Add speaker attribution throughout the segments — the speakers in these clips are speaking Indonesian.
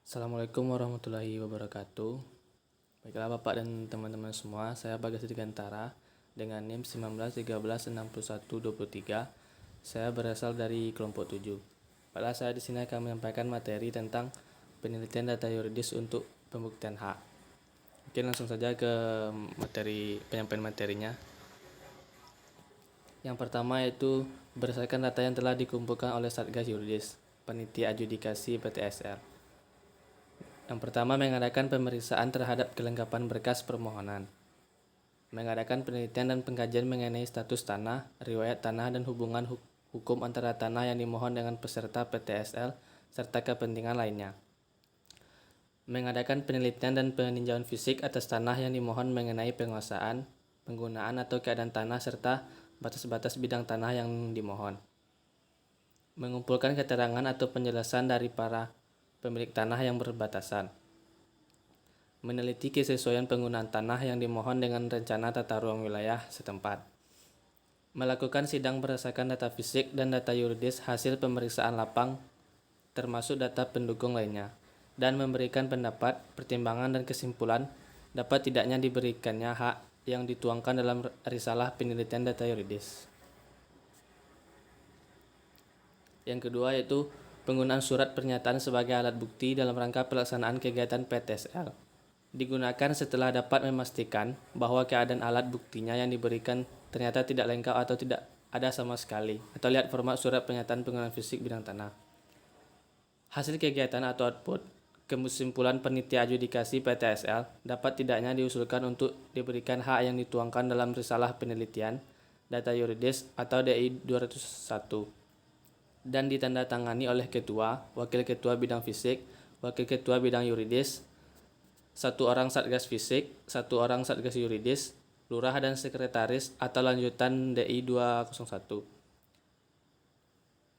Speaker 1: Assalamualaikum warahmatullahi wabarakatuh. Baiklah Bapak dan teman-teman semua, saya Bagas Digantara dengan NIM 19136123. Saya berasal dari kelompok 7. Baiklah, saya di sini akan menyampaikan materi tentang penelitian data yuridis untuk pembuktian hak. Mungkin langsung saja ke penyampaian materinya. Yang pertama yaitu berdasarkan data yang telah dikumpulkan oleh Satgas Yuridis, Panitia Adjudikasi PTSL. Yang pertama, mengadakan pemeriksaan terhadap kelengkapan berkas permohonan. Mengadakan penelitian dan pengkajian mengenai status tanah, riwayat tanah, dan hubungan hukum antara tanah yang dimohon dengan peserta PTSL, serta kepentingan lainnya. Mengadakan penelitian dan peninjauan fisik atas tanah yang dimohon mengenai penguasaan, penggunaan atau keadaan tanah, serta batas-batas bidang tanah yang dimohon. Mengumpulkan keterangan atau penjelasan dari para pemilik tanah yang berbatasan. Meneliti kesesuaian penggunaan tanah yang dimohon dengan rencana tata ruang wilayah setempat. Melakukan sidang berdasarkan data fisik dan data yuridis hasil pemeriksaan lapang, termasuk data pendukung lainnya, dan memberikan pendapat, pertimbangan, dan kesimpulan dapat tidaknya diberikannya hak yang dituangkan dalam risalah penelitian data yuridis. Yang kedua yaitu penggunaan surat pernyataan sebagai alat bukti dalam rangka pelaksanaan kegiatan PTSL. Digunakan setelah dapat memastikan bahwa keadaan alat buktinya yang diberikan ternyata tidak lengkap atau tidak ada sama sekali, atau lihat format surat pernyataan penggunaan fisik bidang tanah. Hasil kegiatan atau output kesimpulan panitia adjudikasi PTSL dapat tidaknya diusulkan untuk diberikan hak yang dituangkan dalam risalah penelitian data yuridis atau DI 201 dan ditandatangani oleh ketua, wakil ketua bidang fisik, wakil ketua bidang yuridis, satu orang satgas fisik, satu orang satgas yuridis, lurah dan sekretaris atau lanjutan DI 201.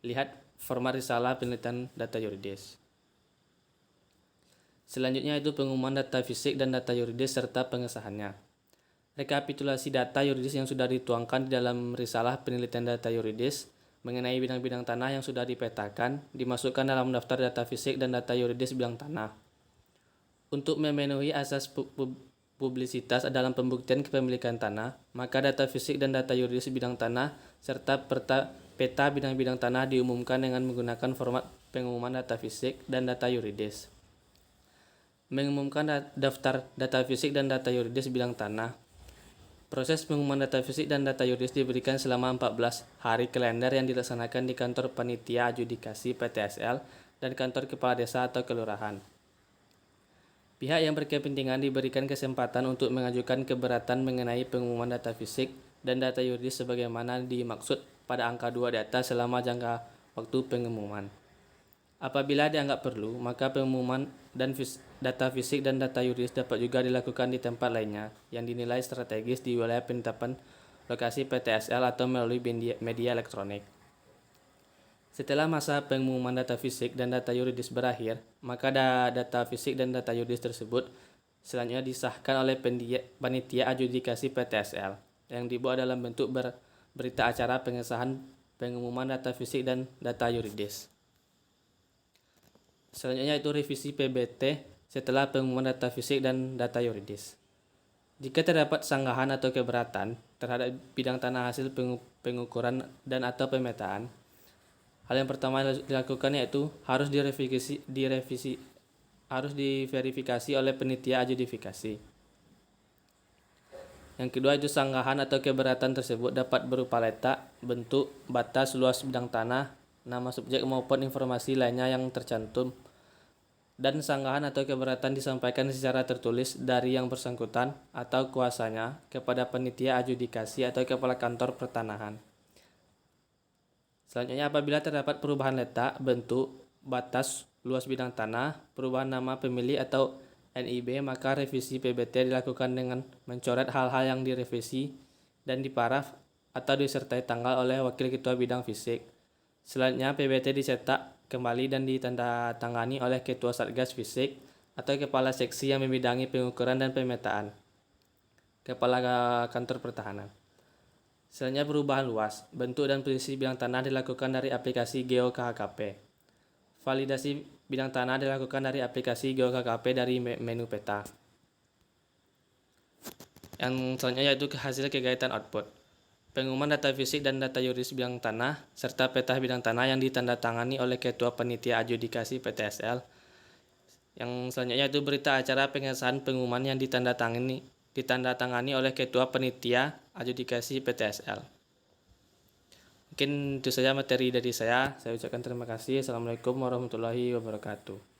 Speaker 1: Lihat format risalah penelitian data yuridis. Selanjutnya itu pengumuman data fisik dan data yuridis serta pengesahannya. Rekapitulasi data yuridis yang sudah dituangkan di dalam risalah penelitian data yuridis mengenai bidang-bidang tanah yang sudah dipetakan dimasukkan dalam daftar data fisik dan data yuridis bidang tanah. Untuk memenuhi asas publisitas dalam pembuktian kepemilikan tanah, maka data fisik dan data yuridis bidang tanah serta peta bidang-bidang tanah diumumkan dengan menggunakan format pengumuman data fisik dan data yuridis. Mengumumkan daftar data fisik dan data yuridis bidang tanah. Proses pengumuman data fisik dan data yuridis diberikan selama 14 hari kalender yang dilaksanakan di kantor panitia adjudikasi PTSL dan kantor kepala desa atau kelurahan. Pihak yang berkepentingan diberikan kesempatan untuk mengajukan keberatan mengenai pengumuman data fisik dan data yuridis sebagaimana dimaksud pada angka 2 di atas selama jangka waktu pengumuman. Apabila dianggap perlu, maka pengumuman dan data fisik dan data yuridis dapat juga dilakukan di tempat lainnya yang dinilai strategis di wilayah penetapan lokasi PTSL atau melalui media elektronik. Setelah masa pengumuman data fisik dan data yuridis berakhir, maka data fisik dan data yuridis tersebut selanjutnya disahkan oleh panitia adjudikasi PTSL yang dibuat dalam bentuk berita acara pengesahan pengumuman data fisik dan data yuridis. Selanjutnya itu revisi PBT setelah pengumuman data fisik dan data yuridis. Jika terdapat sanggahan atau keberatan terhadap bidang tanah hasil pengukuran dan atau pemetaan, hal yang pertama dilakukan yaitu harus diverifikasi oleh panitia adjudikasi. Yang kedua itu sanggahan atau keberatan tersebut dapat berupa letak, bentuk, batas, luas bidang tanah, nama subjek maupun informasi lainnya yang tercantum, dan sanggahan atau keberatan disampaikan secara tertulis dari yang bersangkutan atau kuasanya kepada panitia adjudikasi atau kepala kantor pertanahan. Selanjutnya apabila terdapat perubahan letak, bentuk, batas, luas bidang tanah, perubahan nama pemilik atau NIB, maka revisi PBT dilakukan dengan mencoret hal-hal yang direvisi dan diparaf atau disertai tanggal oleh wakil ketua bidang fisik. Selanjutnya PBT dicetak kembali dan ditandatangani oleh ketua satgas fisik atau kepala seksi yang membidangi pengukuran dan pemetaan, kepala kantor pertahanan. Selanjutnya perubahan luas, bentuk dan posisi bidang tanah dilakukan dari aplikasi GeoKHKP. Validasi bidang tanah dilakukan dari aplikasi GeoKKP dari menu peta. Yang selanjutnya yaitu hasil kegiatan output. Pengumuman data fisik dan data yuridis bidang tanah, serta peta bidang tanah yang ditandatangani oleh Ketua Panitia Adjudikasi PTSL. Yang selanjutnya itu berita acara pengesahan pengumuman yang ditandatangani oleh Ketua Panitia Adjudikasi PTSL. Mungkin itu saja materi dari saya. Saya ucapkan terima kasih. Assalamualaikum warahmatullahi wabarakatuh.